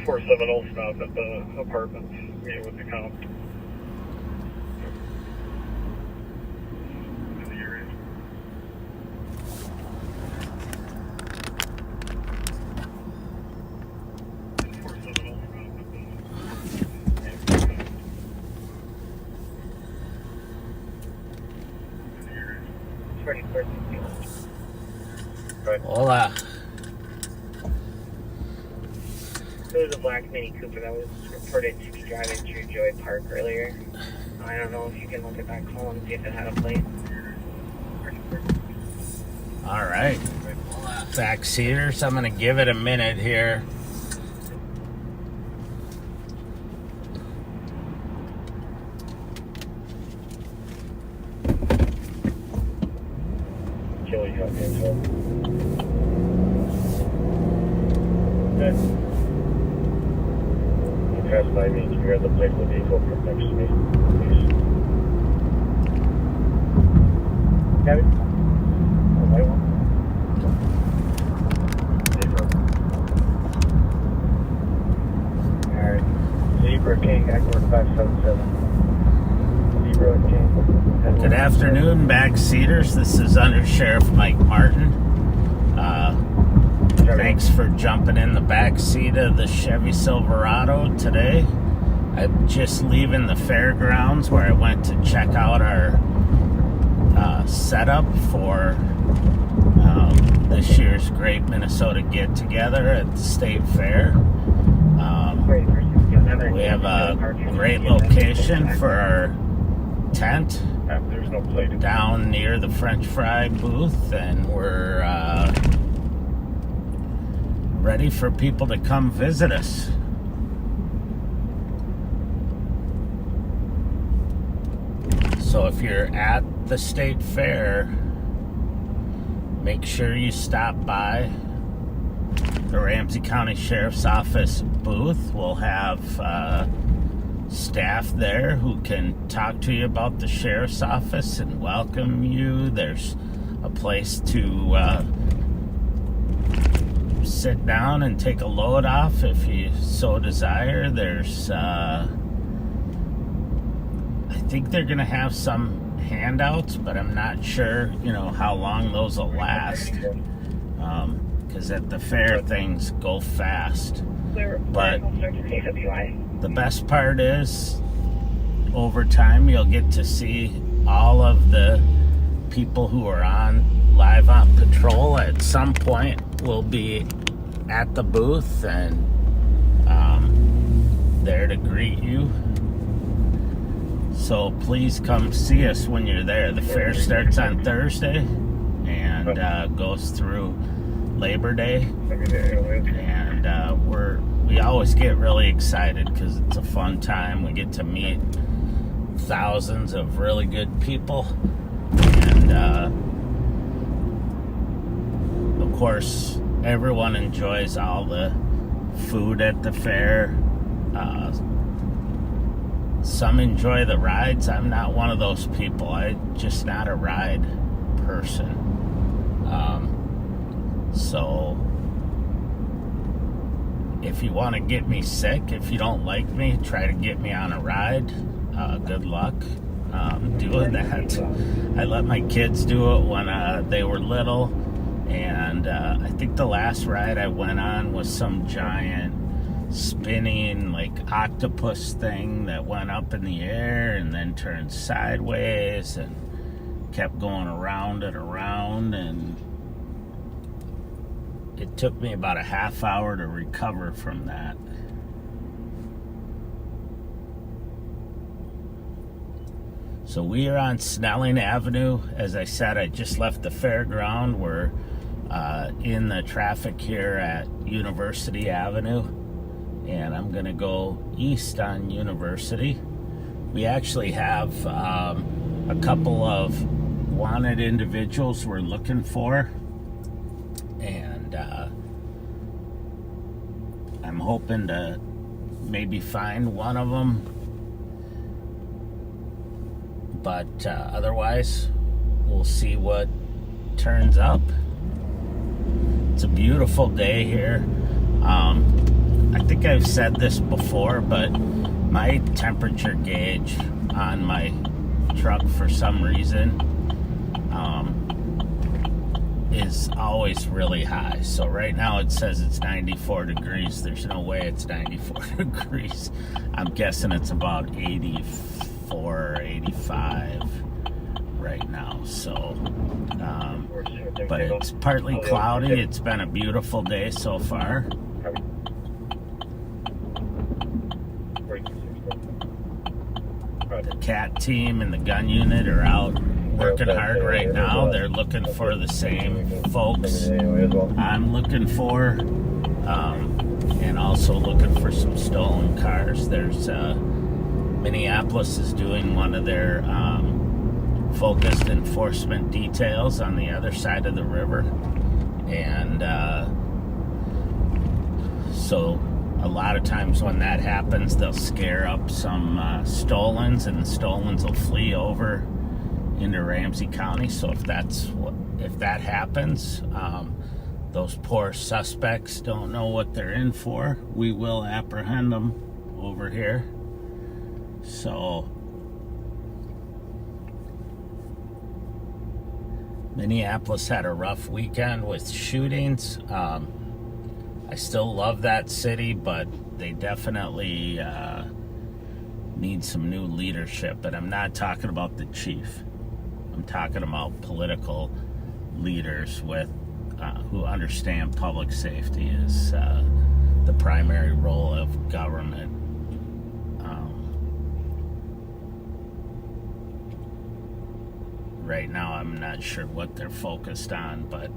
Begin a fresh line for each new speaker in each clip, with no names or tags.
470 stop at the apartments, meet with the cops. In the area.
Hola.
There was a black Mini Cooper that was reported to be driving through Joy Park earlier. I don't know if you can look at that call and see if it had a plate.
All right. Backseaters, I'm going to give it a minute here.
Chili got me as well. Good. You pass by me, can you grab the plate of the vehicle from next to me, please? Got it? The white one? Zebra. Alright. Zebra King, Eckler 577. Zebra King.
Good afternoon, backseaters. This is Under Sheriff Mike Martin. Thanks for jumping in the back seat of the Chevy Silverado today. I'm just leaving the fairgrounds where I went to check out our setup for this year's Great Minnesota Get Together at the State Fair. We have a great location for our tent
There's no plate.
down near the French fry booth, and we're ready for people to come visit us. So if you're at the State Fair, make sure you stop by the Ramsey County Sheriff's Office booth. We'll have staff there who can talk to you about the Sheriff's Office and welcome you. There's a place to sit down and take a load off if you so desire. There's I think they're gonna have some handouts, but I'm not sure how long those will last, because at the fair things go fast. But the best part is, over time you'll get to see all of the people who are live on patrol. At some point we'll be at the booth and there to greet you. So please come see us when you're there. The fair starts on Thursday and goes through Labor Day. And we always get really excited because it's a fun time. We get to meet thousands of really good people. And of course, everyone enjoys all the food at the fair. Some enjoy the rides. I'm not one of those people. I'm just not a ride person. So if you want to get me sick, if you don't like me, try to get me on a ride. Good luck doing that. I let my kids do it when they were little, and I think the last ride I went on was some giant spinning octopus thing that went up in the air and then turned sideways and kept going around and around, and it took me about a half hour to recover from that. So we are on Snelling Avenue. As I said, I just left the fairground. We're in the traffic here at University Avenue, and I'm gonna go east on University. We actually have a couple of wanted individuals we're looking for, and I'm hoping to maybe find one of them, but otherwise we'll see what turns up. It's a beautiful day here. I think I've said this before, but my temperature gauge on my truck for some reason is always really high. So right now it says it's 94 degrees. There's no way it's 94 degrees. I'm guessing it's about 84 or 85 right now. So but it's partly cloudy. It's been a beautiful day so far. The CAT team and the gun unit are out working hard right now. They're looking for the same folks I'm looking for, and also looking for some stolen cars. There's Minneapolis is doing one of their focused enforcement details on the other side of the river, and so a lot of times when that happens, they'll scare up some stolens, and the stolens will flee over into Ramsey County. So if that happens, those poor suspects don't know what they're in for. We will apprehend them over here. So Minneapolis had a rough weekend with shootings. I still love that city, but they definitely need some new leadership. And I'm not talking about the chief. I'm talking about political leaders with who understand public safety is the primary role of government. Right now, I'm not sure what they're focused on, but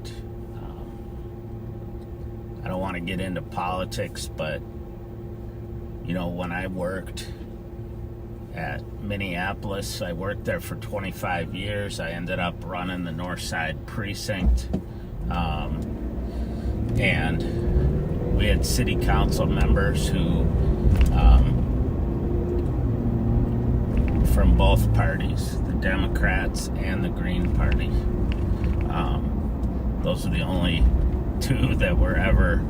I don't want to get into politics, but you know, when I worked at Minneapolis, I worked there for 25 years. I ended up running the North Side precinct, and we had city council members who from both parties, the Democrats and the Green Party. Those are the only two that were ever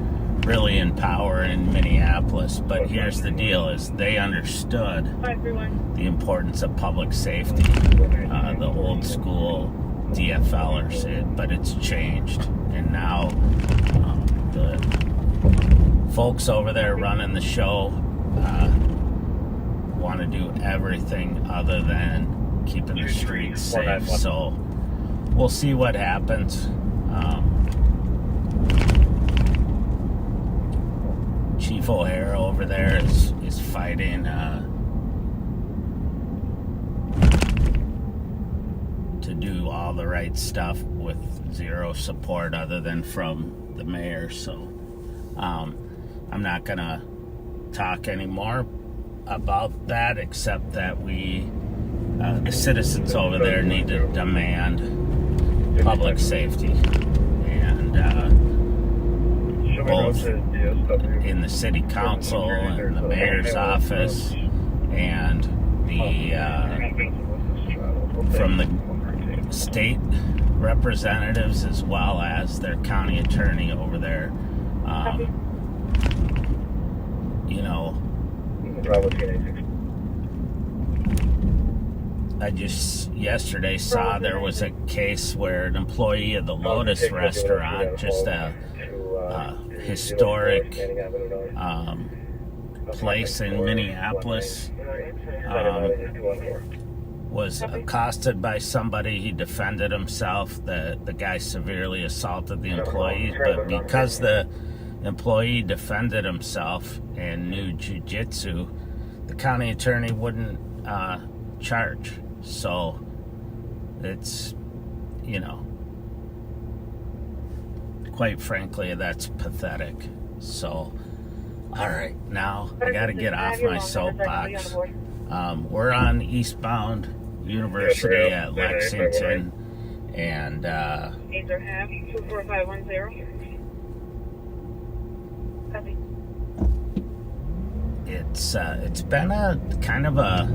really in power in Minneapolis. But here's the deal, is they understood the importance of public safety, the old school DFLers, but it's changed. And now the folks over there running the show want to do everything other than keeping the streets safe. So we'll see what happens. Chief O'Hara over there is fighting to do all the right stuff with zero support other than from the mayor. So I'm not gonna talk anymore about that, except that we the citizens over there need to demand public safety, and both in the city council and the mayor's office, and the from the state representatives, as well as their county attorney over there. You know, I just yesterday saw there was a case where an employee of the Lotus restaurant, just a historic place in Minneapolis, was accosted by somebody. He defended himself. The guy severely assaulted the employee, but because the employee defended himself and knew jiu-jitsu, the county attorney wouldn't charge. So it's, you know, quite frankly, that's pathetic. So, all right, now I got to get off my soapbox. We're on eastbound University at Lexington, and
Needs are half 24510. Copy.
It's been a kind of a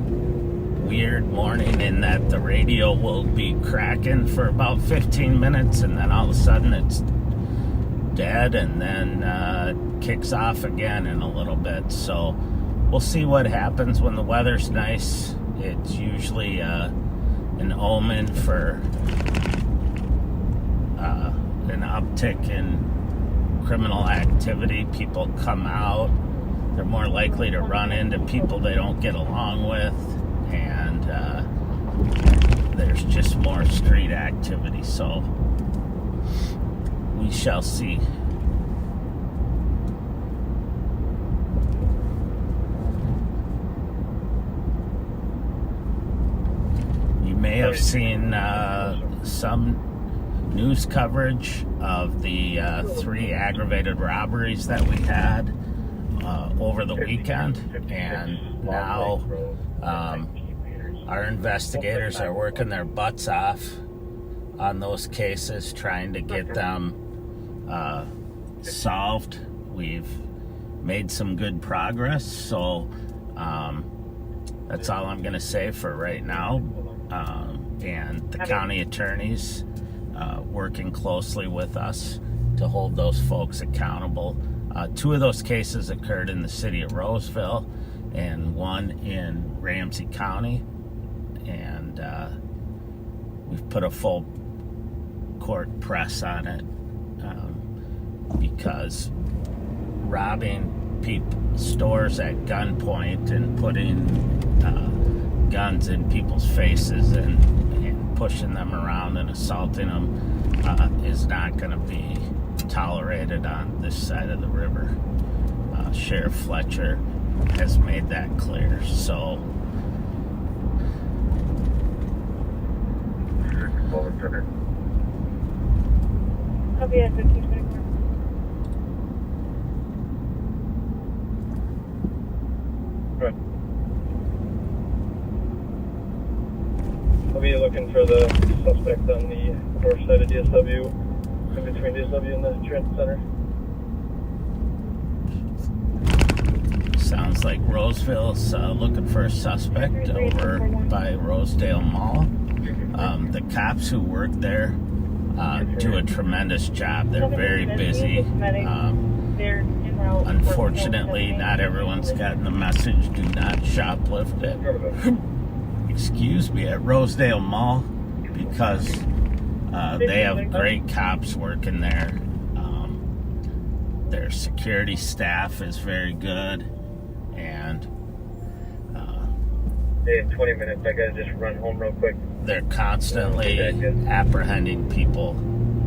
weird morning in that the radio will be cracking for about 15 minutes, and then all of a sudden it's dead and then kicks off again in a little bit. So we'll see what happens when the weather's nice. It's usually an omen for an uptick in criminal activity. People come out, they're more likely to run into people they don't get along with, and there's just more street activity. So we shall see. You may have seen some news coverage of the 3 aggravated robberies that we had over the weekend, and now our investigators are working their butts off on those cases, trying to get them solved. We've made some good progress, so that's all I'm going to say for right now. And the county attorneys working closely with us to hold those folks accountable. 2 of those cases occurred in the city of Roseville and 1 in Ramsey County, and we've put a full court press on it because robbing stores at gunpoint and putting guns in people's faces and pushing them around and assaulting them is not going to be tolerated on this side of the river. Sheriff Fletcher has made that clear. So
Copy at 1524.
Good. I'll be looking for the suspect on the north side of DSW, in between DSW and the transit center.
sounds like Roseville's looking for a suspect over by Rosedale Mall. The cops who work there do a tremendous job. They're very busy. Unfortunately, not everyone's gotten the message. Do not shoplift at Rosedale Mall, because they have great cops working there. Their security staff is very good, and
in 20 minutes, I gotta just run home real quick.
they're constantly apprehending people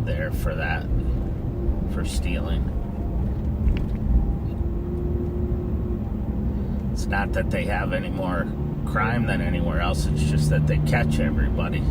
there for stealing. It's not that they have any more crime than anywhere else, it's just that they catch everybody.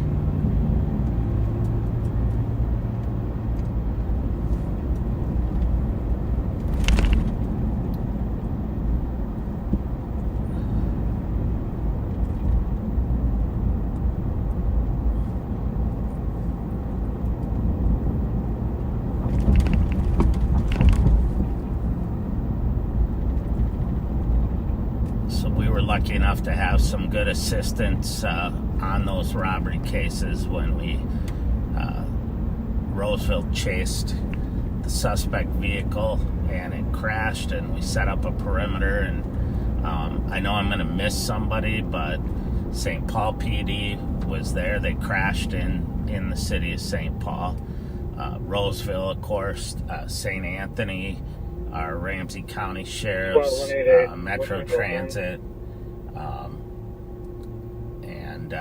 Lucky enough to have some good assistance on those robbery cases when Roseville chased the suspect vehicle and it crashed, and we set up a perimeter. And I know I'm going to miss somebody, but St. Paul PD was there. They crashed in the city of St. Paul. Roseville, of course, St. Anthony, our Ramsey County Sheriffs, Metro Transit, and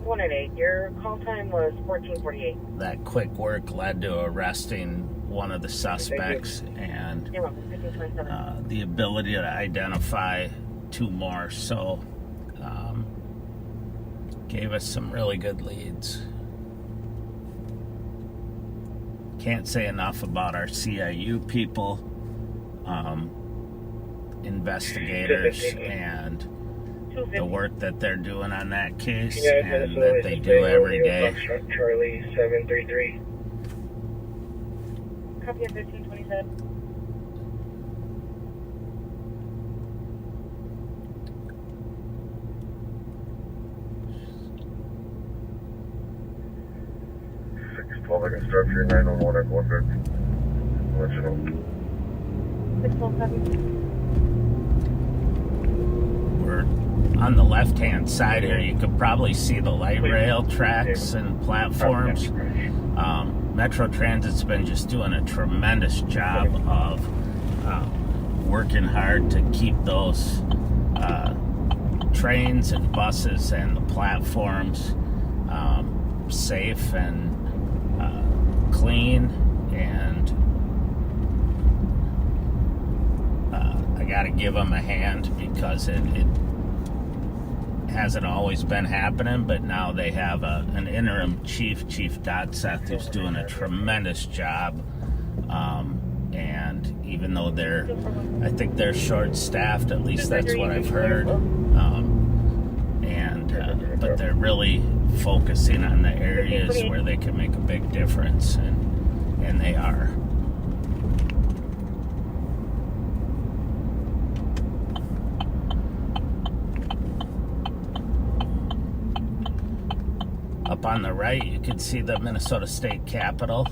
188. Your call time was 14:48.
that quick work led to arresting one of the suspects, and
You're welcome. 1527.
the ability to identify 2 more. So gave us some really good leads. Can't say enough about our CIU people, investigators, and the work that they're doing on that case, and that they do every day.
Charlie 733.
Copy at 1527.
12, I can start for your 911 at Woodford. I'll let you know.
617.
We're on the left-hand side here. You could probably see the light rail tracks and platforms. Metro Transit's been just doing a tremendous job of working hard to keep those trains and buses and the platforms safe and clean, and I gotta give them a hand because it hasn't always been happening, but now they have an interim chief, Chief Dodseth, who's doing a tremendous job. And even though I think they're short-staffed, at least that's what I've heard. But they're really focusing on the areas where they can make a big difference, and they are. Up on the right, you can see the Minnesota State Capitol.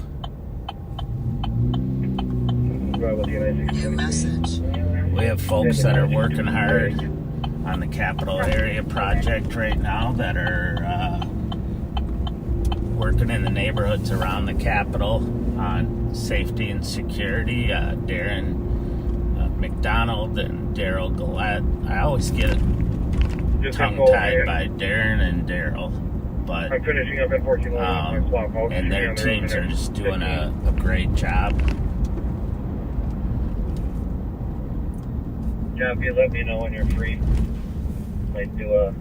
New message.
We have folks that are working hard on the Capitol area project right now that are working in the neighborhoods around the Capitol on safety and security. Darren McDonald and Daryl Gillette. I always get tongue-tied by Darren and Daryl. But
I'm finishing up at 14.
and their teams are just doing a great job.
Yeah, if you let me know when you're free, might do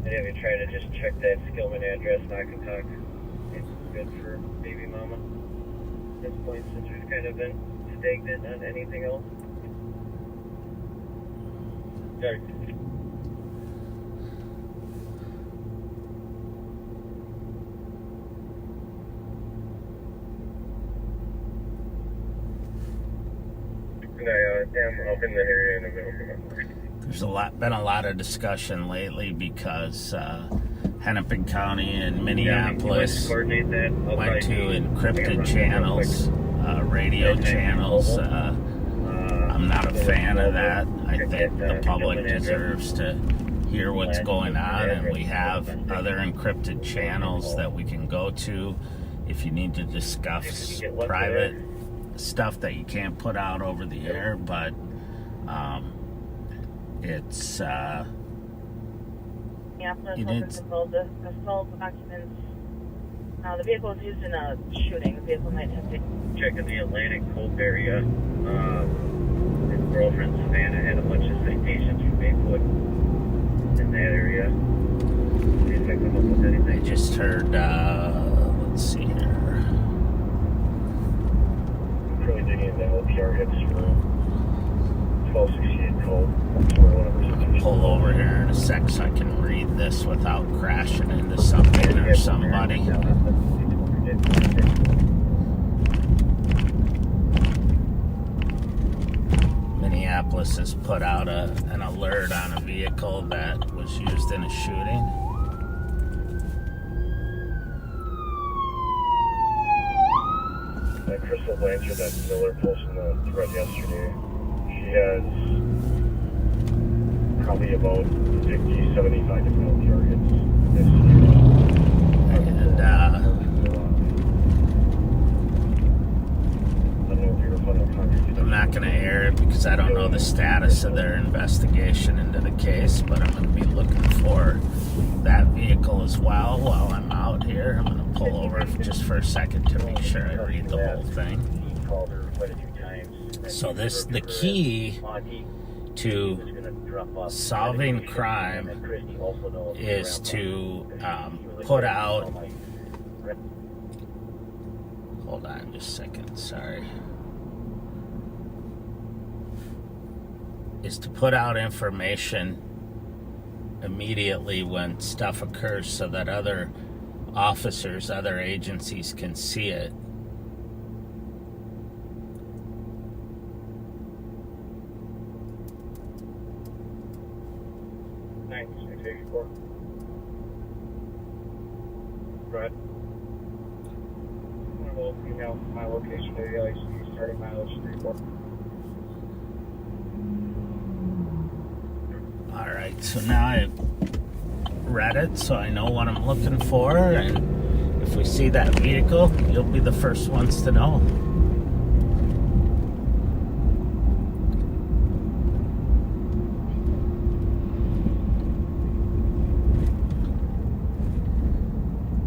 maybe have you try to just check that Skillman address, and I can talk. It's good for baby mama at this point, since we've kind of been stagnant on anything else. Sorry. And I am up in the area in the middle of the
There's been a lot of discussion lately because Hennepin County and Minneapolis went to encrypted channels, radio channels. I'm not a fan of that. I think the public deserves to hear what's going on, and we have other encrypted channels that we can go to if you need to discuss private stuff that you can't put out over the air, but it's
you need the assault documents. The vehicle was used in a shooting. The vehicle might have been
checking the Atlantic Coast area. His girlfriend Savannah had a bunch of citations for Bigfoot in that area. Did I come up with anything?
I just heard, let's see here.
Really digging into LPR hits for 1268 code.
Pull over here in a sec so I can read this without crashing into something or somebody. Minneapolis has put out an alert on a vehicle that was used in a shooting.
Crystal Blanchard, that Miller posted in the thread yesterday, she has probably about 50, 75 different LPR hits this year.
And
I don't know if you were putting a
I'm not going to air it because I don't know the status of their investigation into the case, but I'm going to be looking for that vehicle as well while I'm out here. I'm going to pull over just for a second to make sure I read the whole thing. So the key to solving crime is to put out, hold on just a second, sorry, is to put out information immediately when stuff occurs so that other officers, other agencies can see it.
Right.
will email my location to the LAC starting mileage 34.
All right, so now I've read it, so I know what I'm looking for, and if we see that vehicle, you'll be the first ones to know.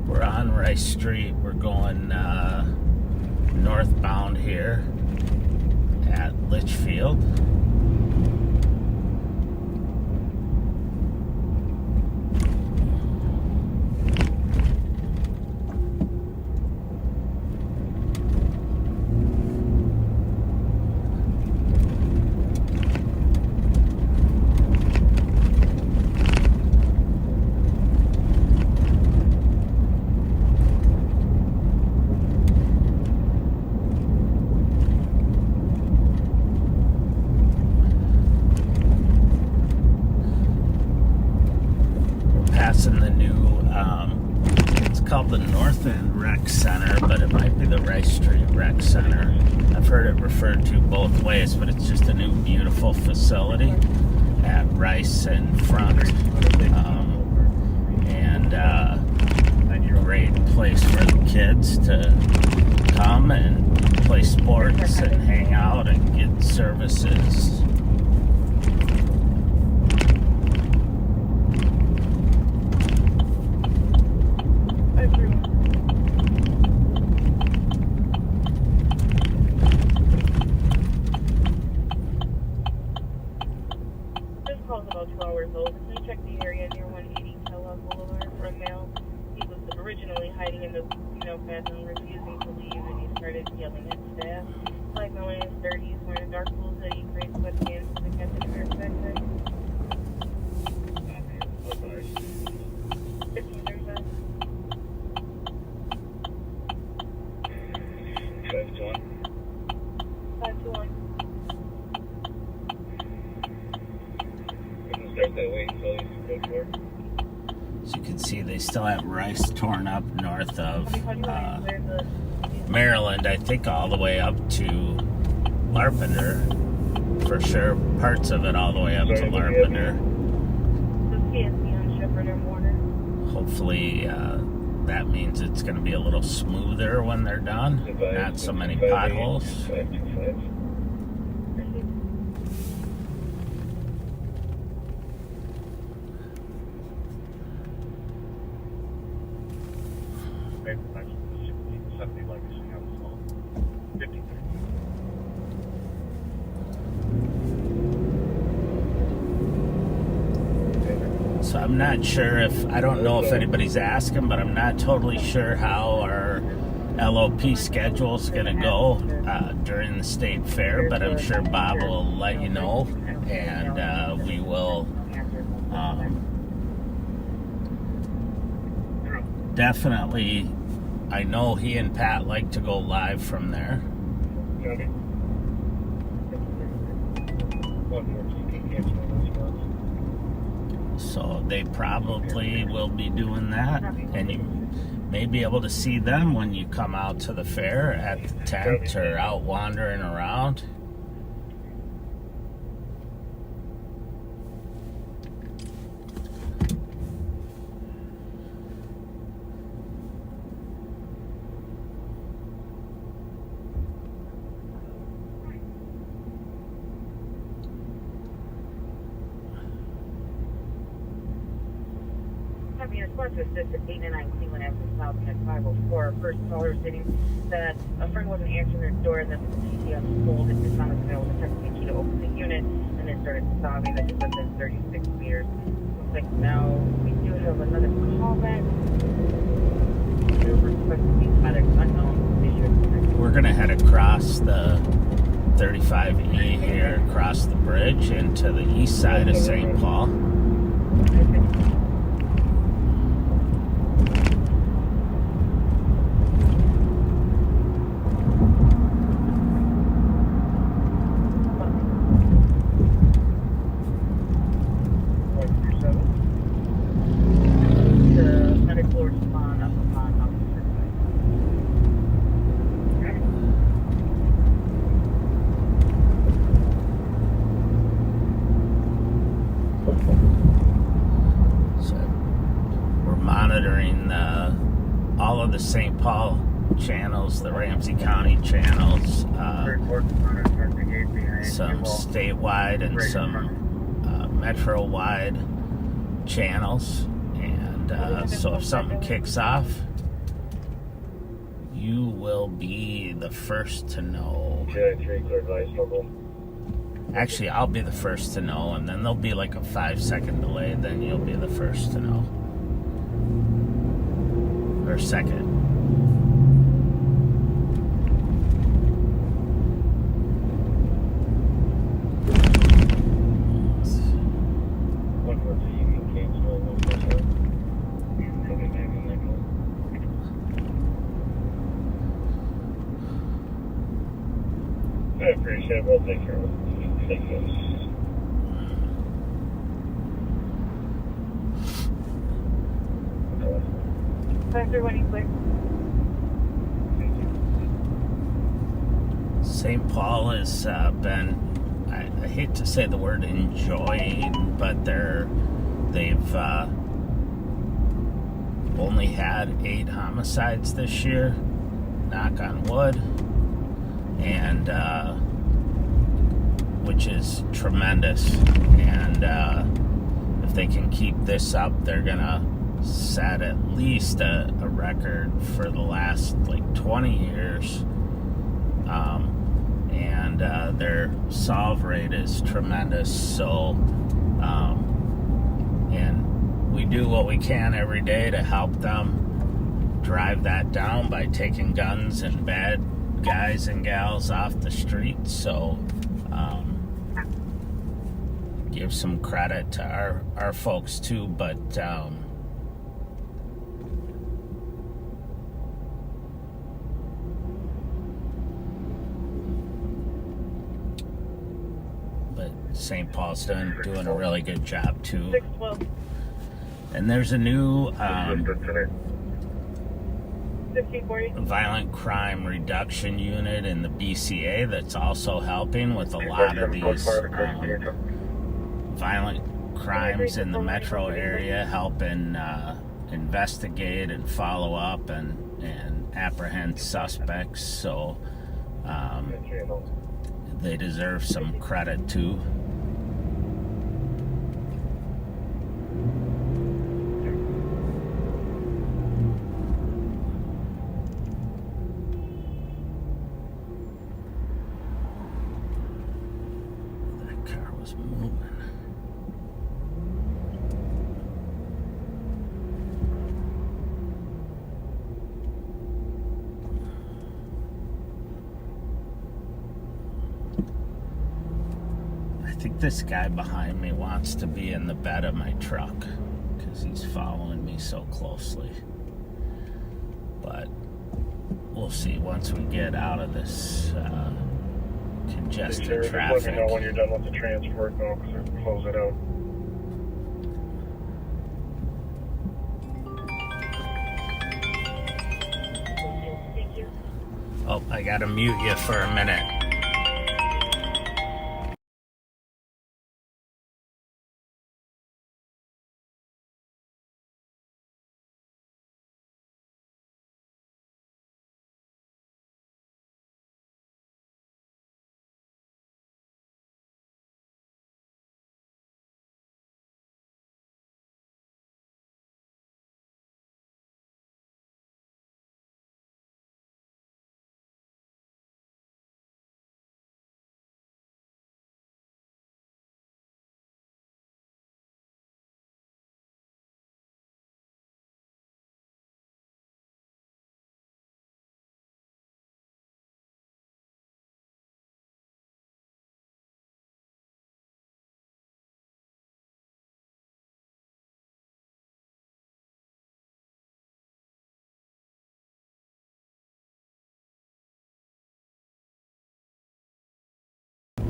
We're on Rice Street. We're going northbound here at Litchfield. Passing the new, it's called the North End Rec Center, but it might be the Rice Street Rec Center. I've heard it referred to both ways, but it's just a new beautiful facility at Rice and Front. And a great place for the kids to come and play sports and hang out and get services.
This call's about 2 hours old. Can you check the area near 180 Kellogg Boulevard for a male? He was originally hiding in the bathroom, refusing to leave, and he started yelling at staff. Like no in his 30s, wearing a dark blue hoodie, gray sweatpants, with a Captain America backpack. 1535. 521.
Start that way until he's good for.
As you can see, they still have Rice torn up north of Maryland, I think all the way up to Larpenteur. For sure, parts of it all the way up to Larpenteur. Hopefully, that means it's going to be a little smoother when they're done. Not so many potholes.
525.
Something like this, 53.
So I'm not sure I don't know if anybody's asking, but I'm not totally sure how our LOP schedule is going to go during the state fair, but I'm sure Bob will let you know, and we will definitely, I know he and Pat like to go live from there. So they probably will be doing that, and you may be able to see them when you come out to the fair at the tent or out wandering around.
Having a response to assist at 899 Cleveland Avenue South at 504. First caller stating that a friend wasn't answering their door and that the TCF pulled and just on the trail with a texting key to open the unit and then started sobbing that it was within 36 meters. Looks like now we do have another callback. They're requesting either unknown issue.
We're going to head across the 35E here, across the bridge into the east side of St. Paul. monitoring all of the St. Paul channels, the Ramsey County channels, some statewide and some metro-wide channels. And so if something kicks off, you will be the first to know. Actually, I'll be the first to know, and then there'll be like a 5-second delay, then you'll be the first to know. Or second.
I appreciate it. We'll take care of it. Thank you.
Thanks for winning, quick.
St. Paul has been, I hate to say the word enjoying, but they've only had 8 homicides this year, knock on wood, and which is tremendous. And if they can keep this up, they're gonna set at least a record for the last like 20 years. And their solve rate is tremendous. So, and we do what we can every day to help them drive that down by taking guns and bad guys and gals off the street. So, give some credit to our folks too, but St. Paul's doing a really good job too.
612.
And there's a new
1540.
violent crime reduction unit in the BCA that's also helping with a lot of these violent crimes in the metro area, helping investigate and follow up and apprehend suspects. So they deserve some credit too. That car was moving. I think this guy behind me wants to be in the bed of my truck because he's following me so closely. But we'll see once we get out of this congested traffic.
Let me know when you're done with the transport, though, because we'll close it out.
Thank you.
Oh, I gotta mute you for a minute.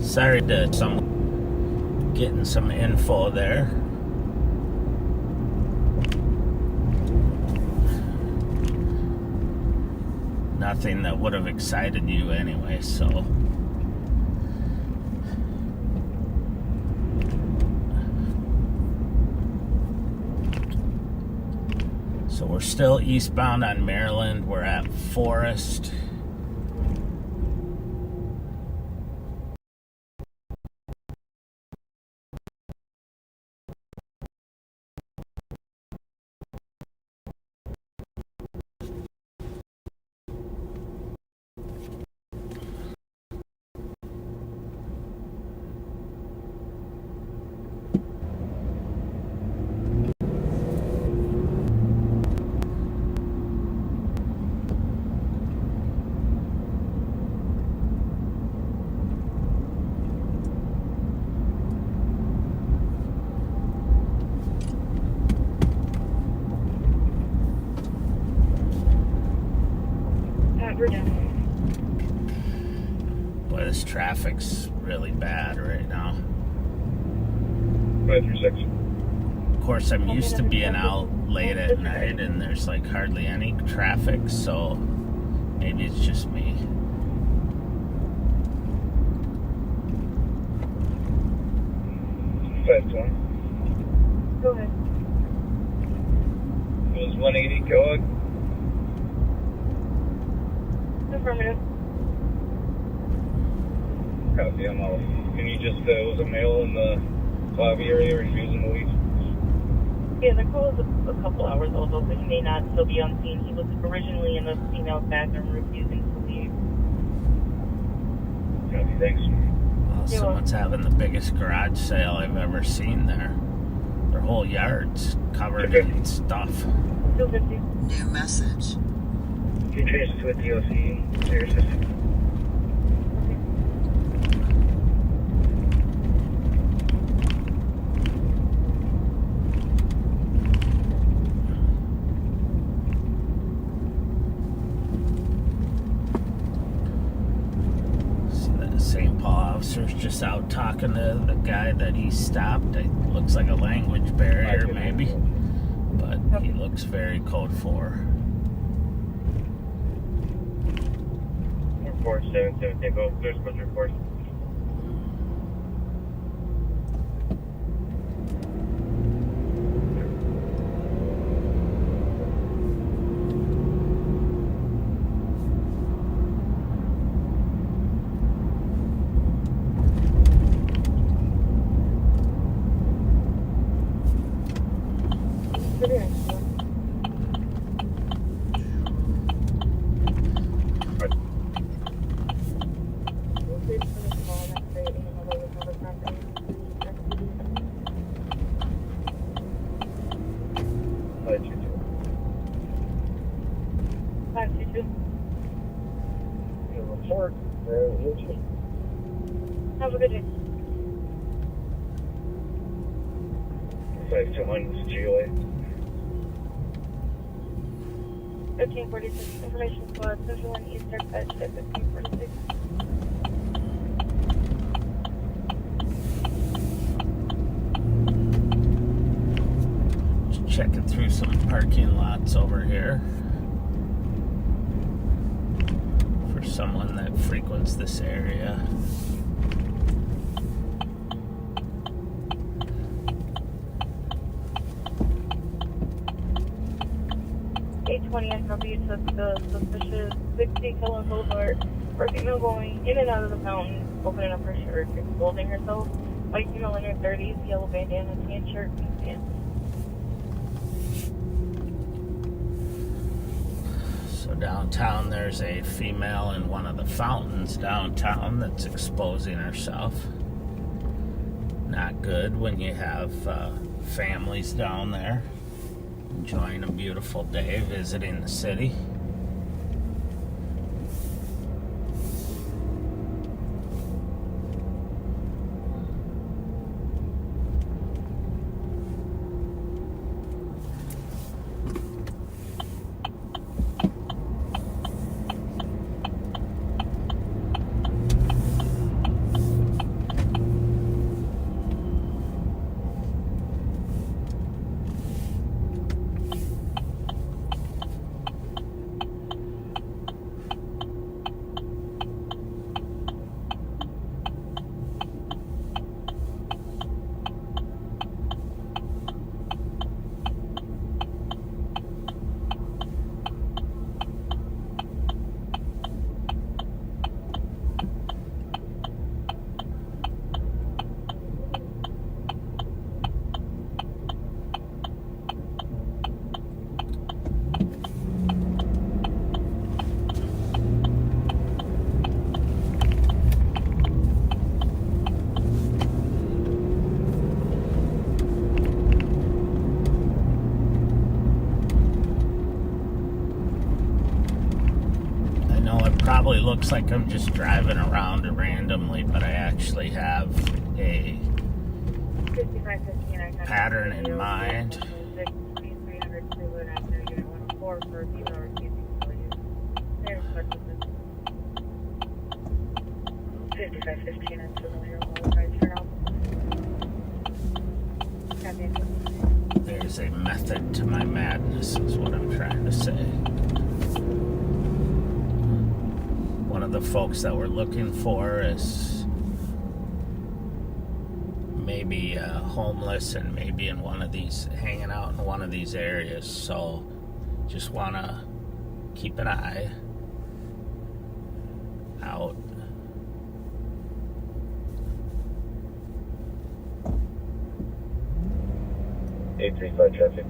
Sorry to getting some info there. Nothing that would have excited you anyway, so. So we're still eastbound on Maryland. We're at Forest. Boy, this traffic's really bad right now.
536.
Of course, I'm used to being out late at night and there's like hardly any traffic, so maybe it's just me.
Go ahead.
It was 180 Kellogg.
Affirmative.
Copy, I'm out. Can you just, was a male in the lobby area refusing to leave?
Yeah, the call is a couple hours old, so he may not still be on scene. He was originally in the female's bathroom refusing to leave.
Copy, thanks.
Well, someone's having the biggest garage sale I've ever seen there. Their whole yard's covered in stuff.
250.
New message.
Can you change to a DOC air system?
St. Paul officer's just out talking to the guy that he stopped. It looks like a language barrier, maybe, but he looks very code 4.
477, take off. There's supposed to report. Report.
Have a good day.
521 is GOA.
1546. Information squad, Central and Eastern Fetch at 1546.
Just checking through some parking lots over here for someone that frequents this area.
SW took the suspicious 60 Cullen Boulevard for a female going in and out of the fountain, opening up her shirt, exposing herself. White female in her 30s, yellow bandana, tan shirt, and pants.
So downtown there's a female in one of the fountains downtown that's exposing herself. Not good when you have families down there enjoying a beautiful day, visiting the city. probably looks like I'm just driving around randomly, but I actually have a
5515,
pattern in mind.
2300 Cleveland Avenue, Unit 104 for female receiving value. There's purchases. 5515, I'm familiar with all the turn off. Copy.
There's a method to my madness, is what I'm trying to say. One of the folks that we're looking for is maybe homeless and maybe in one of these, hanging out in one of these areas. So just want to keep an eye out.
Eight three five traffic.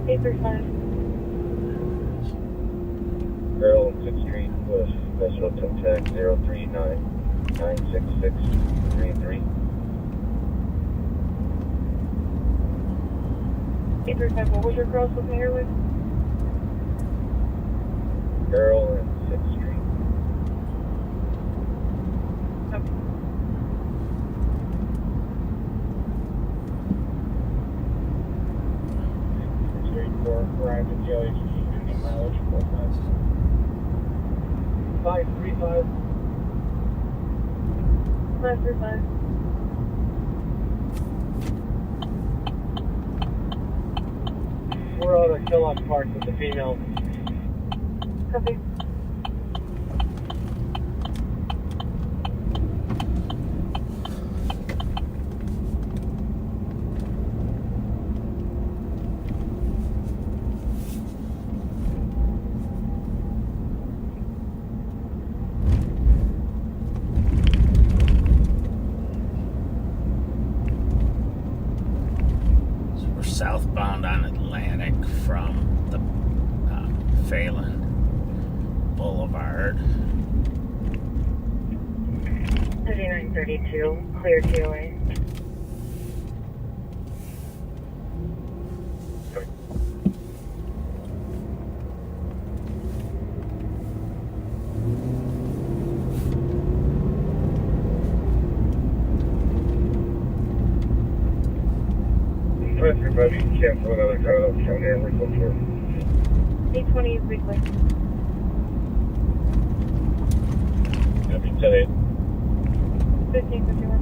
835.
Earl on 6th Street, West, National Contact 039-96633.
835, what was your girls familiar with?
Earl on 6th Street.
Okay.
Arrived at the LHD, any mileage, 535.
535.
We're out of Kellogg Park with the female.
Copy.
So we're southbound on Atlantic from the Phelan Boulevard.
3932, clear TOA.
Everybody, cancel another car out front here. We're going for
820 is weekly.
Copy 10-8.
1551.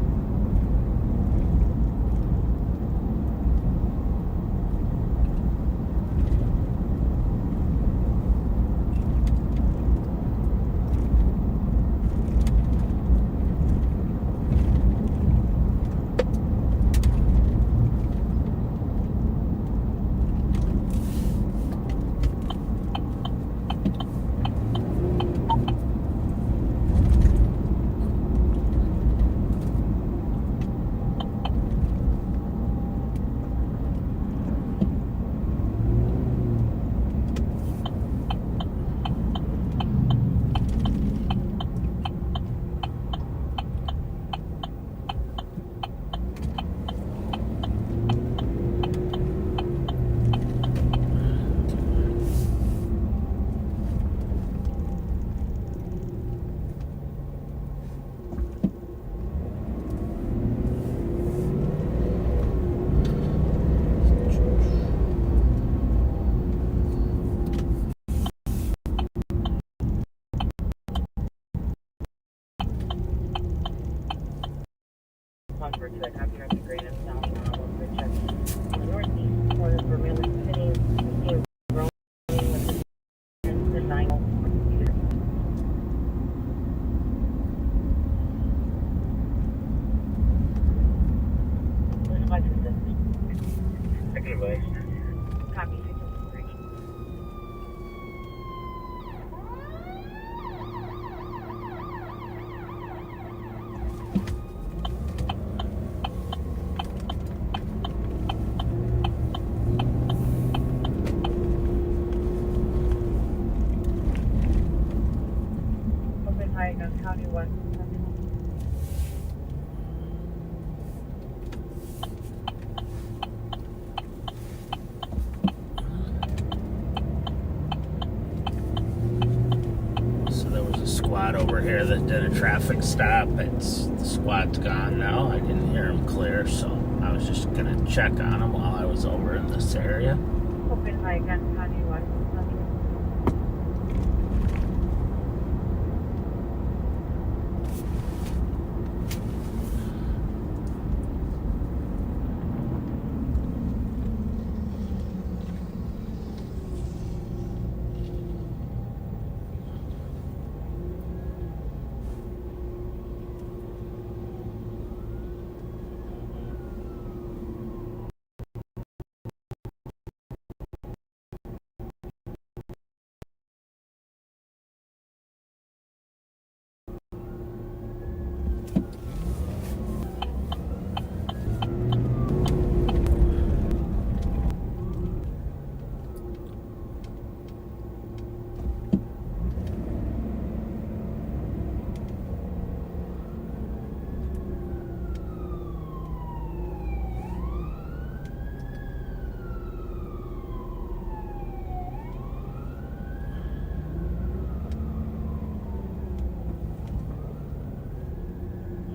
Onward to the copy of the grade of south on the check. On the northeast corner for Millen City, being growing with the 9 computer. There's a bunch of this.
Second advice.
Copy 53. Open high on County 1.
squad over here that did a traffic stop. The squad's gone now. I didn't hear him clear, so I was just gonna check on him while I was over in this area.
Open high gun, Connie 1.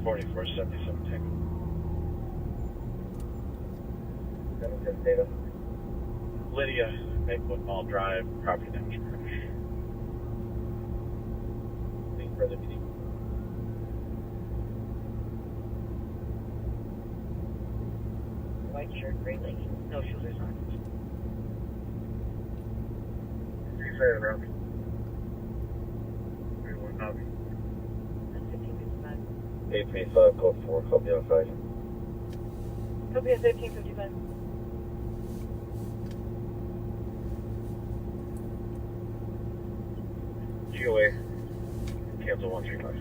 $44.77 ticket. Data. Lydia, Makewood Mall Drive, property damage crash. Any further meeting?
White shirt, gray leggings, no shoes or socks.
3-5 round. 3-1 copy.
That's 1555.
835, code 4, copy on 5.
Copy at 1555.
GOA, cancel 135.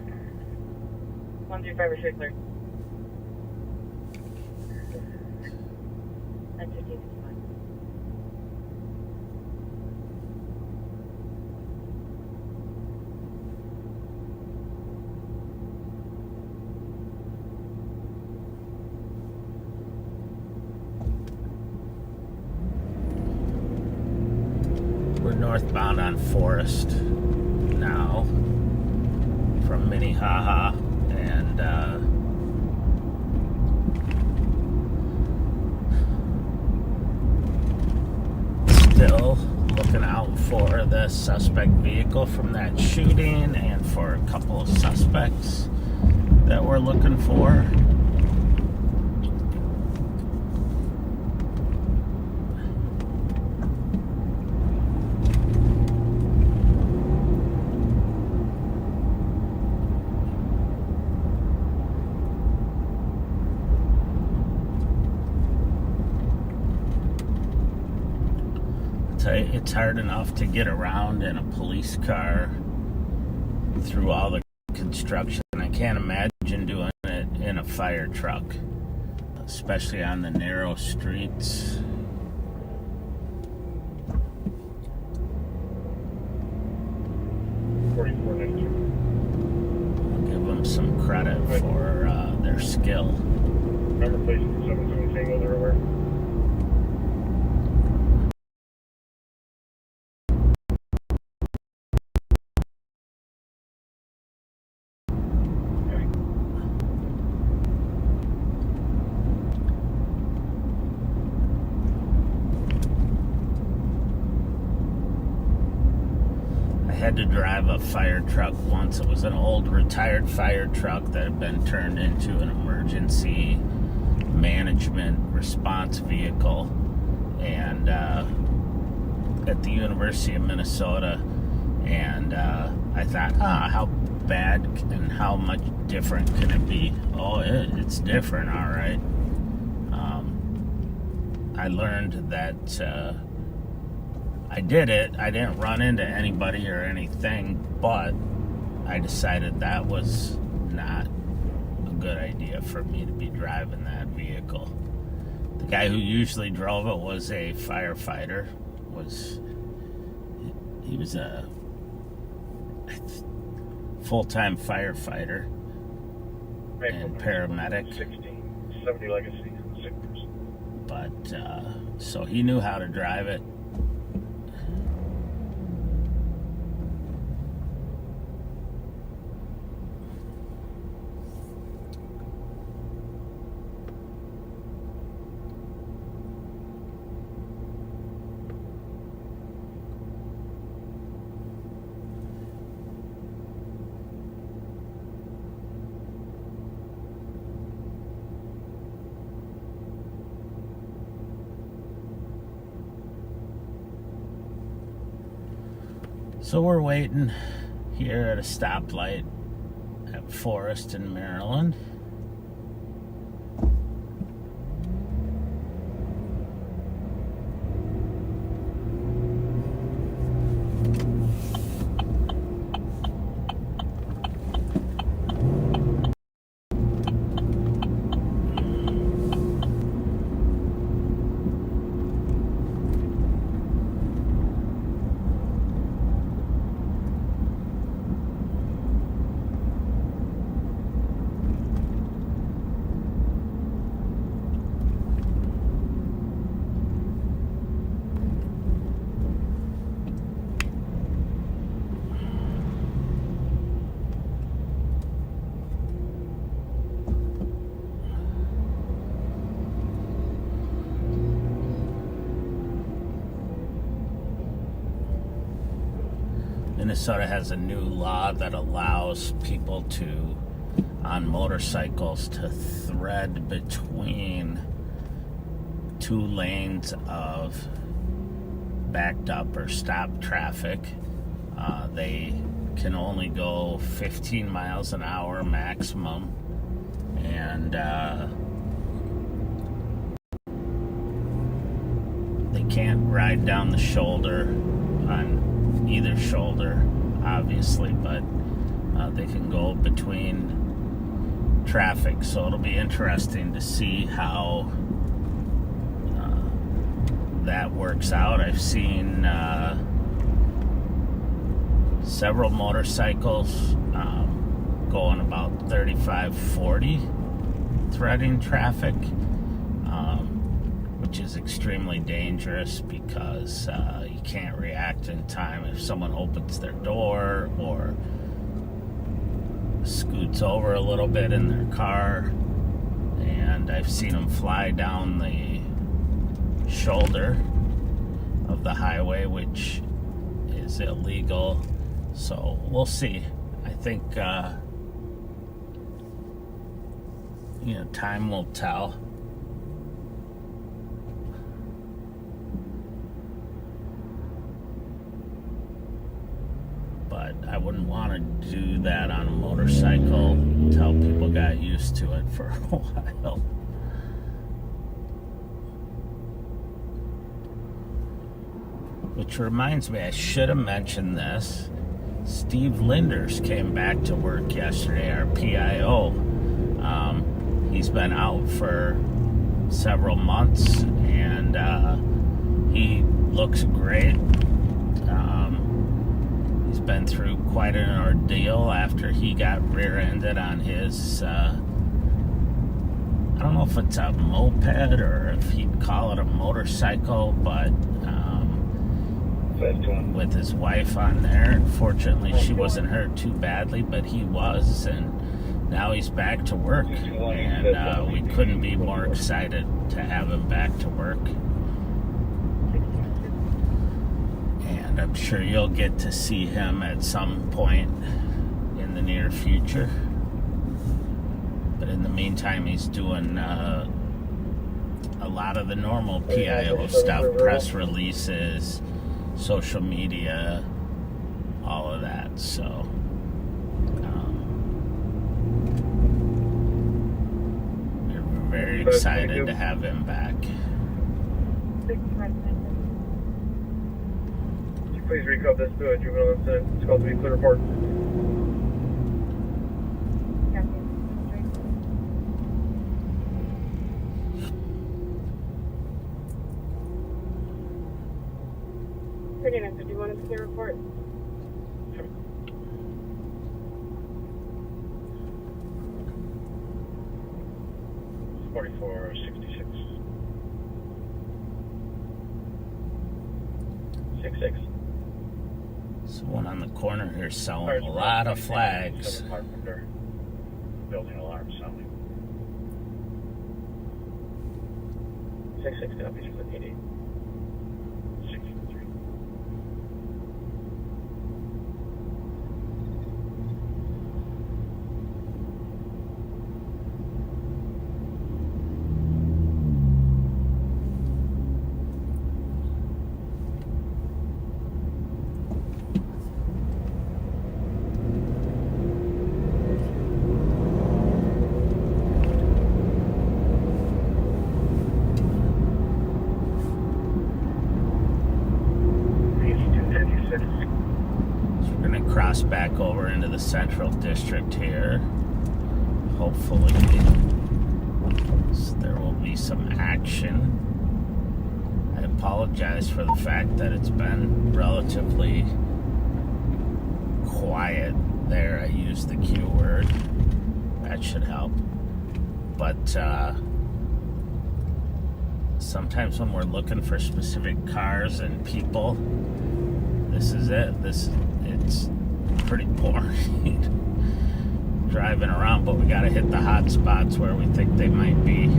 135 is straight clear. That's 1555.
We're northbound on Forest now from Minnehaha, and still looking out for the suspect vehicle from that shooting and for a couple of suspects that we're looking for. It's hard enough to get around in a police car through all the construction. I can't imagine doing it in a fire truck, especially on the narrow streets. I'll give them some credit for their skill.
Remember, please, 770 Tango, they're aware.
I had to drive a fire truck once. It was an old retired fire truck that had been turned into an emergency management response vehicle, and at the University of Minnesota. And I thought, how bad and how much different can it be? Oh, it's different, all right. I learned that I did it. I didn't run into anybody or anything, but I decided that was not a good idea for me to be driving that vehicle. The guy who usually drove it was a firefighter. He was a full-time firefighter and paramedic.
1670 Legacy, 6 person.
But so he knew how to drive it. So we're waiting here at a stoplight at Forest in Maryland. Minnesota has a new law that allows people to, on motorcycles, to thread between two lanes of backed up or stopped traffic. They can only go 15 miles an hour maximum, and they can't ride down the shoulder on either shoulder, obviously, but they can go between traffic. So it'll be interesting to see how that works out. I've seen several motorcycles going about 35, 40 threading traffic, which is extremely dangerous because you can't react in time if someone opens their door or scoots over a little bit in their car. And I've seen them fly down the shoulder of the highway, which is illegal. So we'll see. I think time will tell. But I wouldn't want to do that on a motorcycle until people got used to it for a while. Which reminds me, I should have mentioned this. Steve Linders came back to work yesterday, our PIO. He's been out for several months, and he looks great. He's been through quite an ordeal after he got rear-ended on his, I don't know if it's a moped or if he'd call it a motorcycle, but with his wife on there. Unfortunately, she wasn't hurt too badly, but he was, and now he's back to work, and we couldn't be more excited to have him back to work. And I'm sure you'll get to see him at some point in the near future. But in the meantime, he's doing a lot of the normal PIO stuff, press releases, social media, all of that. So we're very excited to have him back.
Please recall this to a juvenile incident. It's called to be clear report.
Pretty nice. Do you want a clear report?
4466. 66.
Someone on the corner here selling a lot of flags.
Building alarm sounding. 66 copies for the 88. 63.
cross back over into the Central District here. Hopefully, there will be some action. I apologize for the fact that it's been relatively quiet there. I used the Q word. That should help. But sometimes when we're looking for specific cars and people, this is it. It's pretty boring driving around, but we got to hit the hot spots where we think they might be.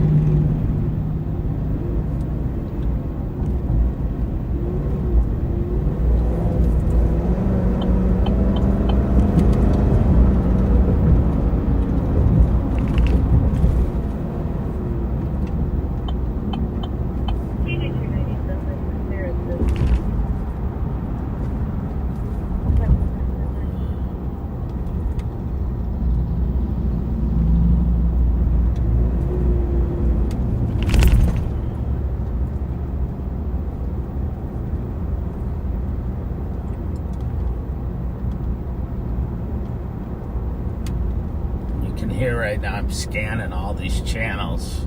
Here right now, I'm scanning all these channels,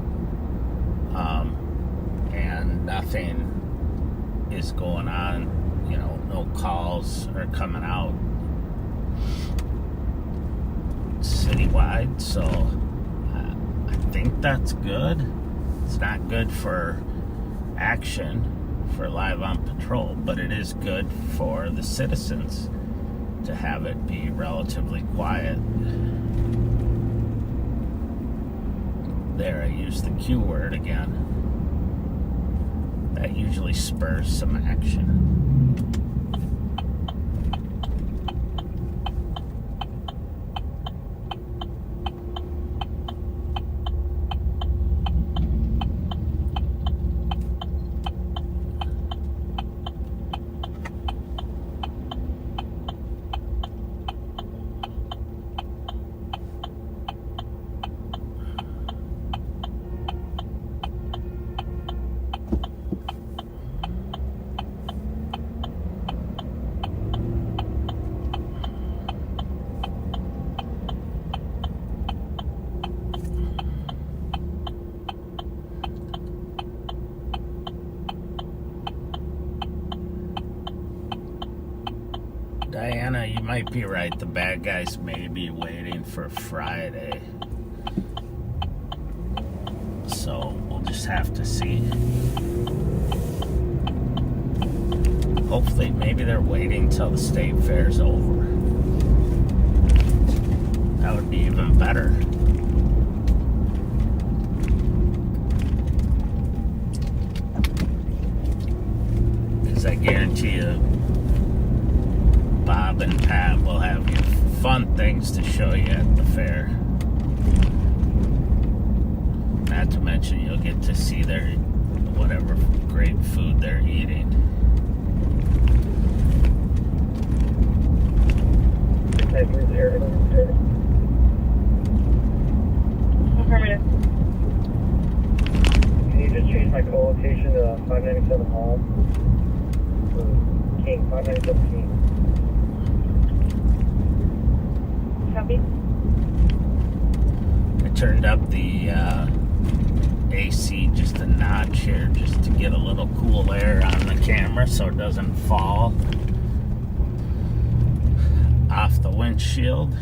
and nothing is going on. You know, no calls are coming out citywide, so I think that's good. It's not good for action for Live on Patrol, but it is good for the citizens to have it be relatively quiet. There, I used the Q word again. That usually spurs some action. Diana, you might be right. The bad guys may be waiting for Friday. So we'll just have to see. Hopefully, maybe they're waiting till the state fair's over. That would be even better. Because I guarantee you, Bob and Pat will have you fun things to show you at the fair. Not to mention you'll get to see their whatever great food they're eating.
Affirmative.
Can you just change my co-location to 597 Hall? King, 597 King.
Copy.
I turned up the AC just a notch here just to get a little cool air on the camera so it doesn't fall off the windshield.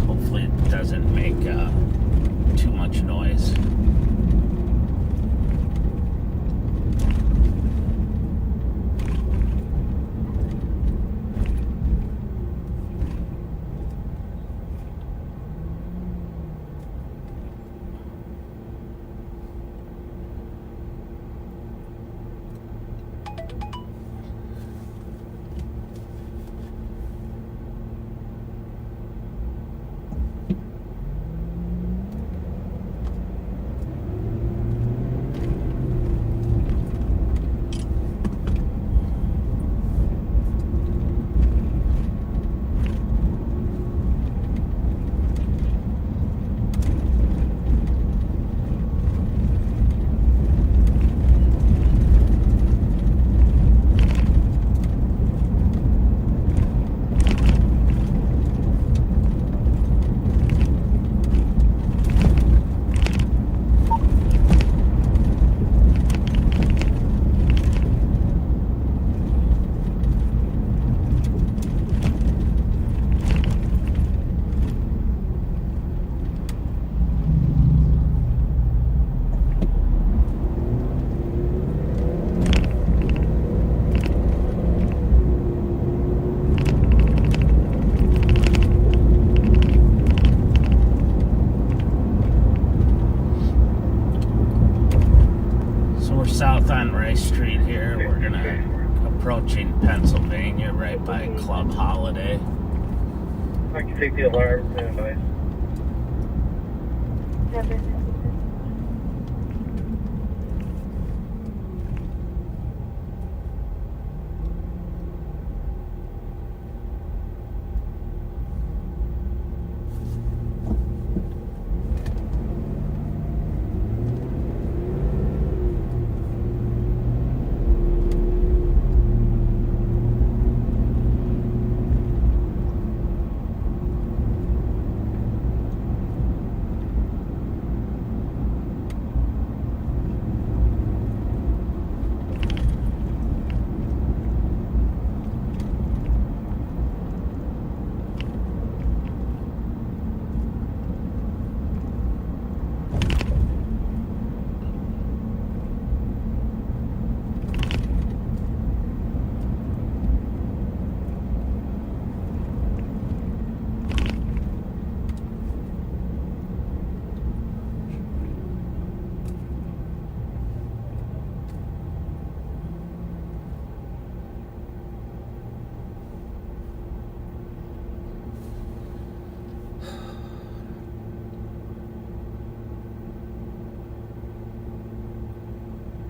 Hopefully it doesn't make too much noise. south on Rice Street here. We're gonna approaching Pennsylvania right by Club Holiday.
I can take the alarm and advice.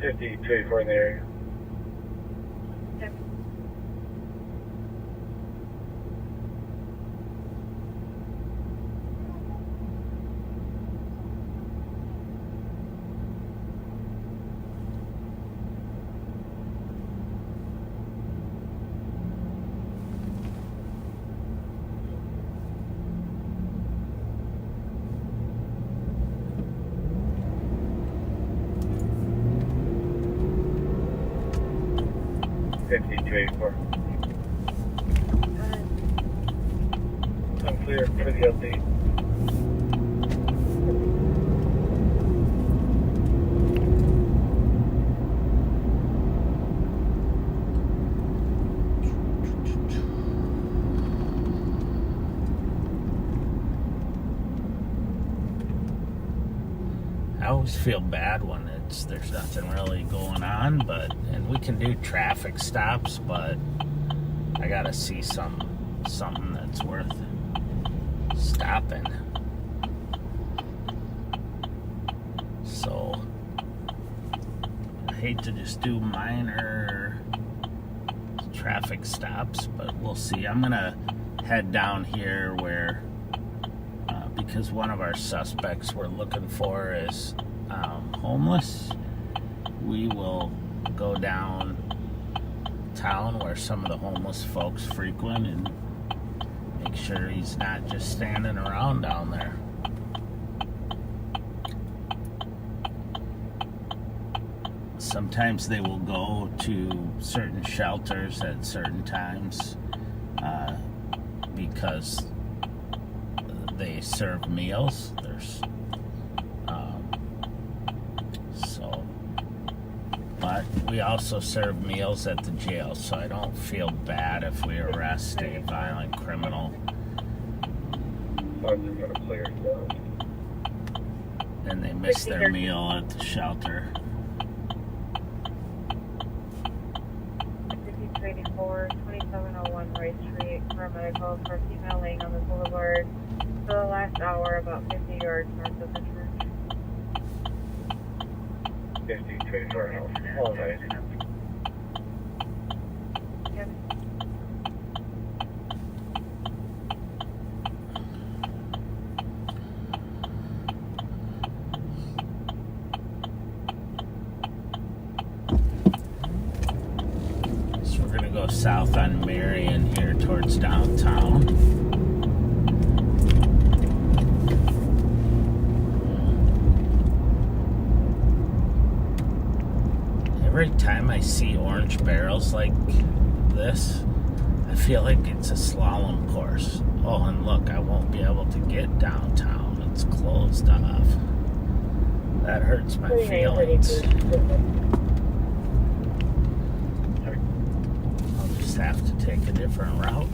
Fifty 24 in the area. Fifty 284. I'm clear for the update.
I always feel bad when there's nothing really going on, and we can do traffic stops, but I gotta see something that's worth stopping. So I hate to just do minor traffic stops, but we'll see. I'm gonna head down here where because one of our suspects we're looking for is homeless. We will go down town where some of the homeless folks frequent and make sure he's not just standing around down there. Sometimes they will go to certain shelters at certain times because they serve meals. But we also serve meals at the jail, so I don't feel bad if we arrest a violent criminal and they miss their meal at the shelter.
5284, 2701 Rice Street, paramedical for female laying on the boulevard for the last hour, about 50 yards north of the church.
50 24 all right.
Yep.
So we're gonna go south on Marion here towards downtown. Every time I see orange barrels like this, I feel like it's a slalom course. Oh, and look, I won't be able to get downtown. It's closed off. That hurts my feelings. I'll just have to take a different route.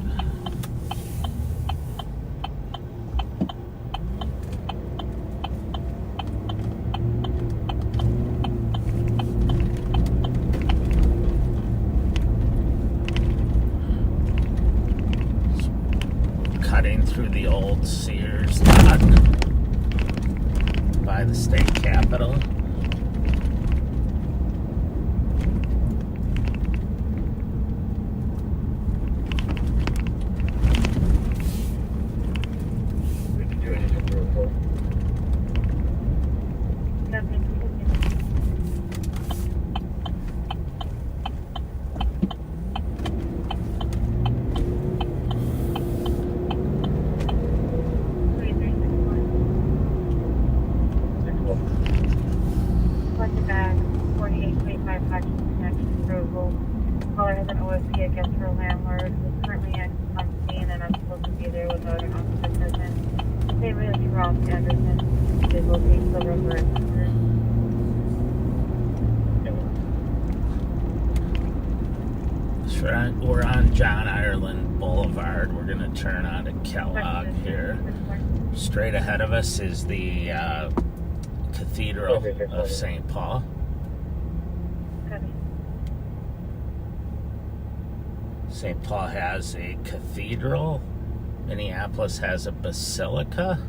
state capitol.
Caller has an OSP against her landlord, who's currently on scene and I'm supposed to be there without an officer present. They really Ross Anderson. They locate the river and
We're on John Ireland Boulevard. We're going to turn on to Kellogg here. Straight ahead of us is the Cathedral of St. Paul. St. Paul has a cathedral. Minneapolis has a basilica.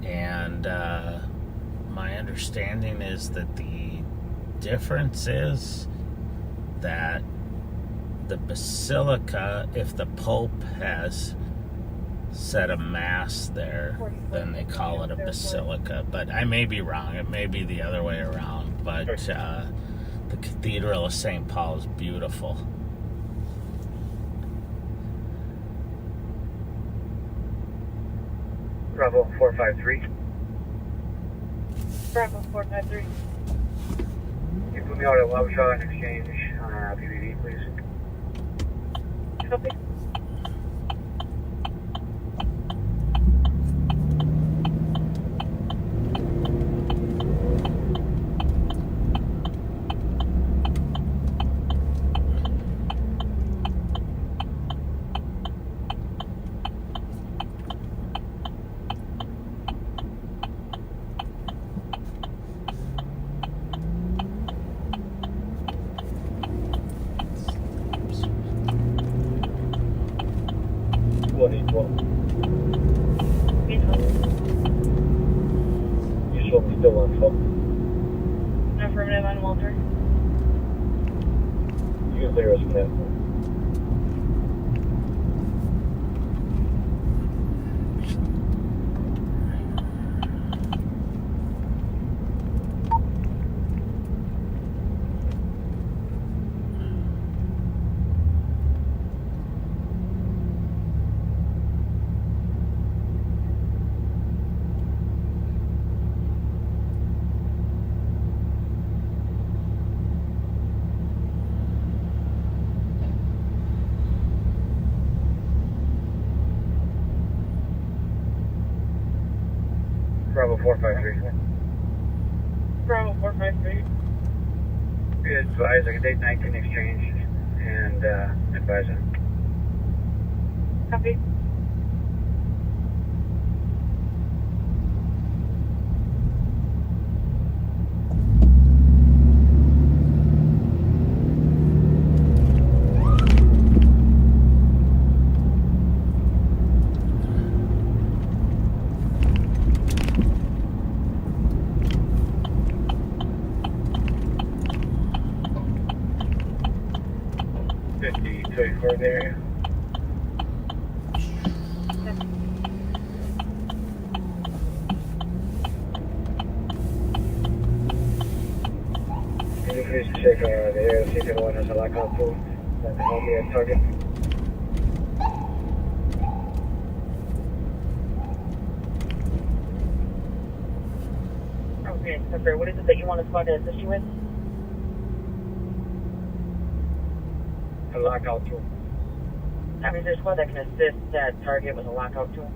And my understanding is that the difference is that the basilica, if the Pope has said a mass there, then they call it a basilica. But I may be wrong. It may be the other way around. But the Cathedral of St. Paul is beautiful.
Bravo 453.
Bravo 453.
You put me out at Lovejaw and exchange PBV, please.
Copy.
You show me still on phone.
Affirmative on Walter.
You can clear us from that. Bravo 453.
Bravo 453.
Be advised, I can take 19 exchange and advise him.
Copy.
For the area. Can you please check the area, see if anyone has a lockout tool that can help me at target?
Okay, Pepper, what is it that you want to spot to assist you with?
A lockout tool.
I mean, there's one that can assist that target with a lockout tool.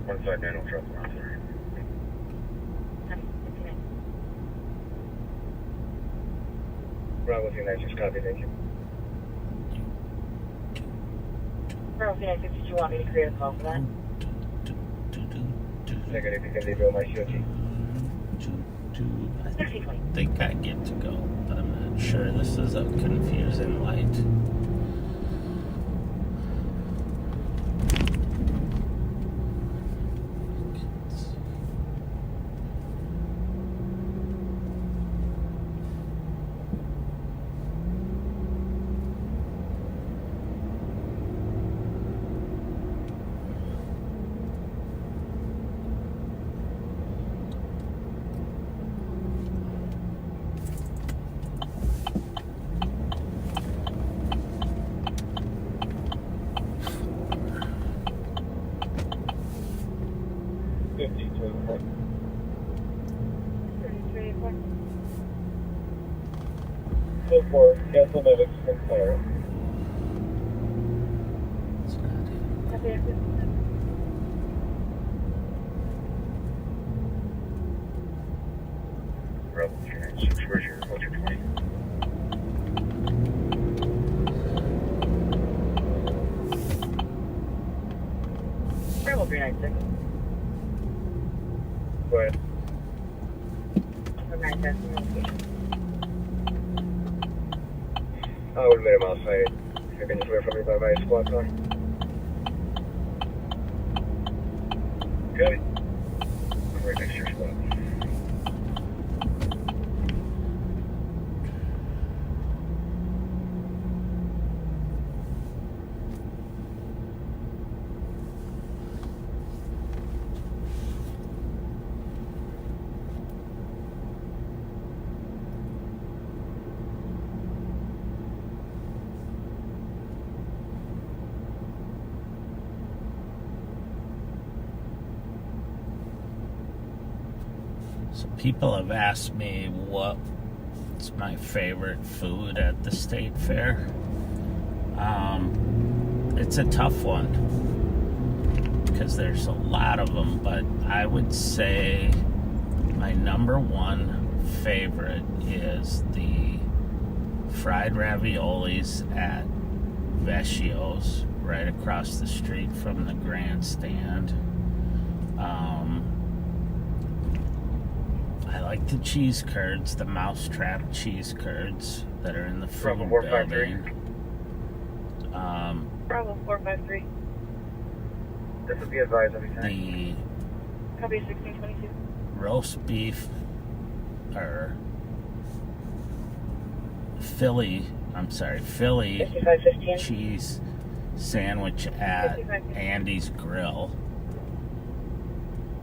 159 trouble. Bravo 296, copy, thank you.
Bravo 296, did you want me to create a call for that?
Negative, you can leave on my COT.
I think I get to go, but I'm not sure. This is a confusing light.
5284.
3284.
So for cancel medics from fire.
It's not it.
Copy active.
Rebel 396, where's your 120?
Rebel 396.
Go ahead.
From 910 communication.
I would have made him outside. You're going to swear from me by my squad car. Got it. I'm right next to your squad.
So people have asked me what's my favorite food at the state fair. It's a tough one because there's a lot of them, but I would say my number one favorite is the fried raviolis at Vecchio's right across the street from the grandstand. I like the cheese curds, the mousetrap cheese curds that are in the food
Bravo 453.
building.
Bravo 453.
This will be advised every time.
The
Copy 1622.
roast beef or Philly
5515.
cheese sandwich at
55.
Andy's Grill.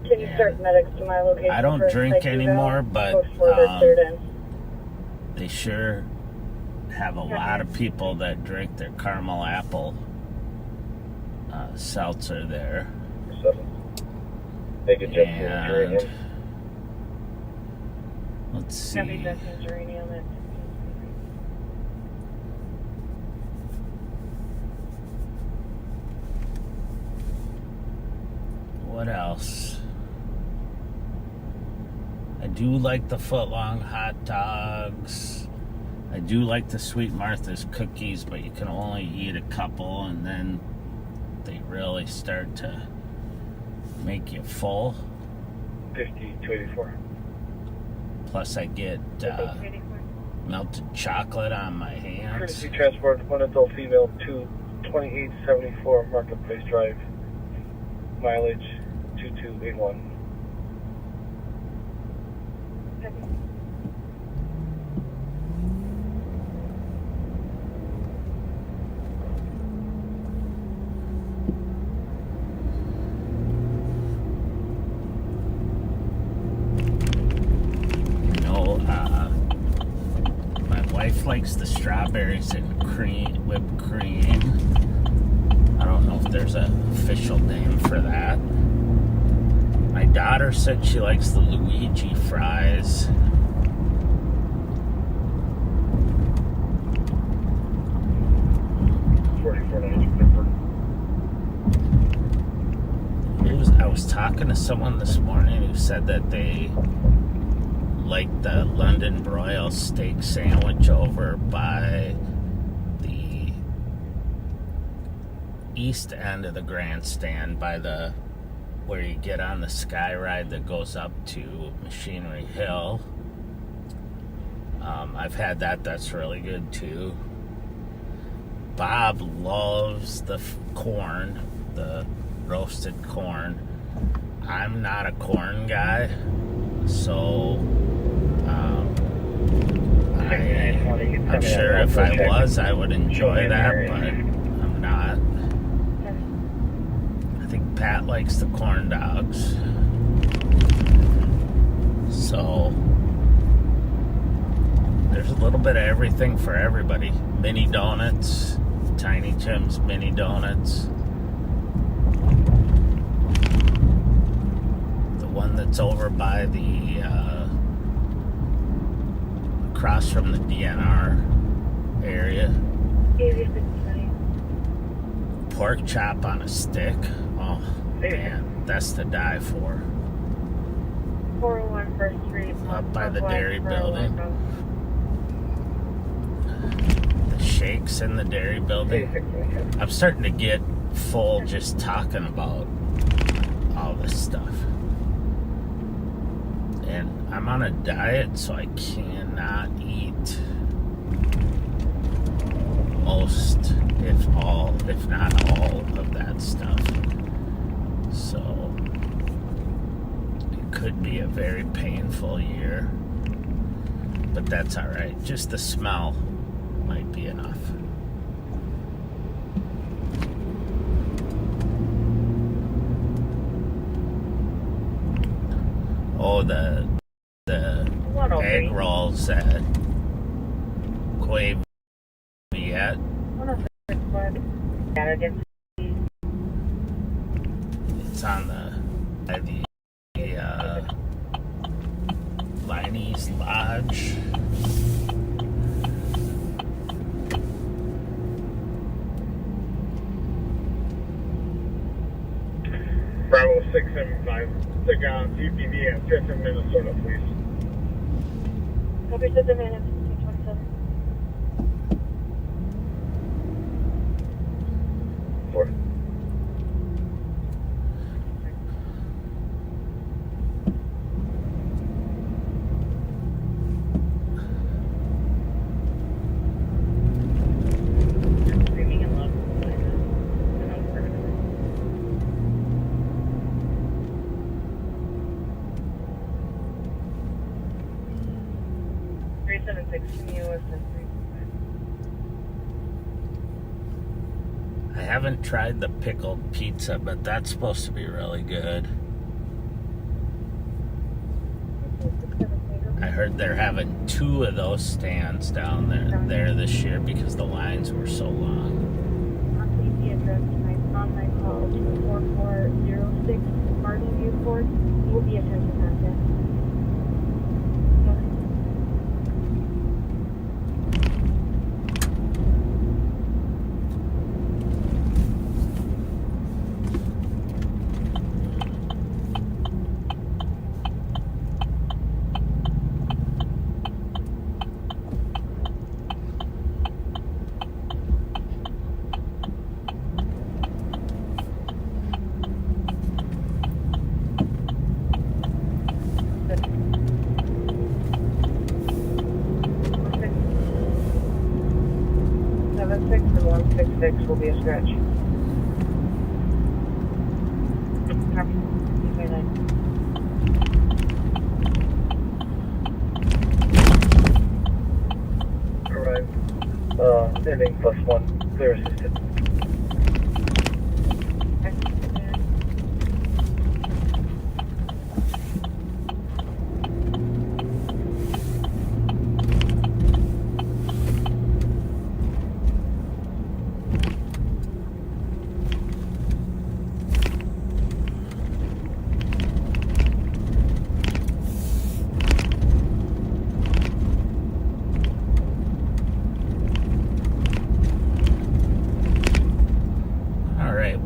Can you start medics to my location?
I don't
for a
drink
psych
anymore,
eval
but
before they're cleared in?
they sure have a lot of people that drink their caramel apple seltzer there.
7. Make it just
And let's see.
Copy Justin Geranium at 1623.
What else? I do like the footlong hot dogs. I do like the Sweet Martha's cookies, but you can only eat a couple and then they really start to make you full.
5284.
Plus I get
5284.
melted chocolate on my hands.
Courtesy transport, one adult female to 2874 Marketplace Drive. Mileage 2281.
Copy.
My wife likes the strawberries and whipped cream. I don't know if there's an official name for that. My daughter said she likes the Luigi fries. I was talking to someone this morning who said that they like the London broil steak sandwich over by the east end of the grandstand, by the where you get on the sky ride that goes up to Machinery Hill. I've had that. That's really good too. Bob loves the corn, the roasted corn. I'm not a corn guy, so I'm sure if I was, I would enjoy that, but I'm not. I think Pat likes the corn dogs. So there's a little bit of everything for everybody. Mini donuts, Tiny Tim's mini donuts. that's over by the across from the DNR area. Pork chop on a stick. Oh man, that's to die for.
401 First Street.
Up by the dairy building. The shakes in the dairy building. I'm starting to get full just talking about all this stuff. And I'm on a diet, so I cannot eat most, if not all of that stuff. So it could be a very painful year, but that's all right. Just the smell might be enough. Oh, the egg rolls at Quaviette. It's on the Liney's Lodge.
Bravo 675. Take out CPV at Tiffin, Minnesota, please.
Copy, Tiffin, Minnesota, 227.
4.
Screaming in love. And I'm part of it. 376 from US and 365.
I haven't tried the pickled pizza, but that's supposed to be really good. I heard they're having 2 of those stands down there this year because the lines were so long.
On the address tonight, on my call to 4406 Martin View Court, you will be attending contact. Six and 166 will be a stretch. Copy.
Arrive. Ending +1. Clear assisted.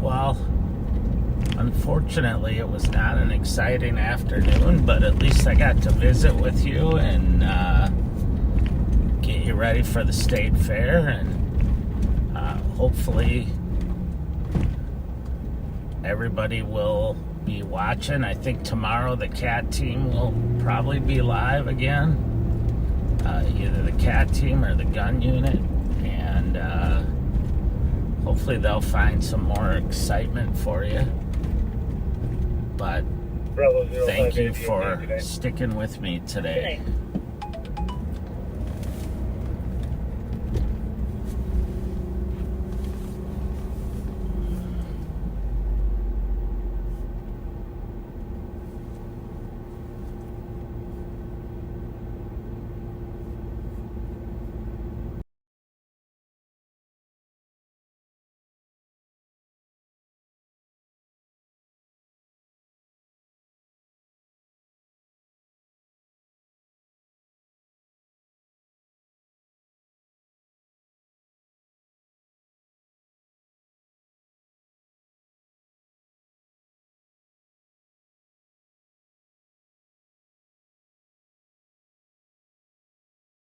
Well, unfortunately, it was not an exciting afternoon, but at least I got to visit with you and get you ready for the state fair, and hopefully everybody will be watching. I think tomorrow the CAT team will probably be live again, either the CAT team or the gun unit, and hopefully they'll find some more excitement for you. But thank you for sticking with me today.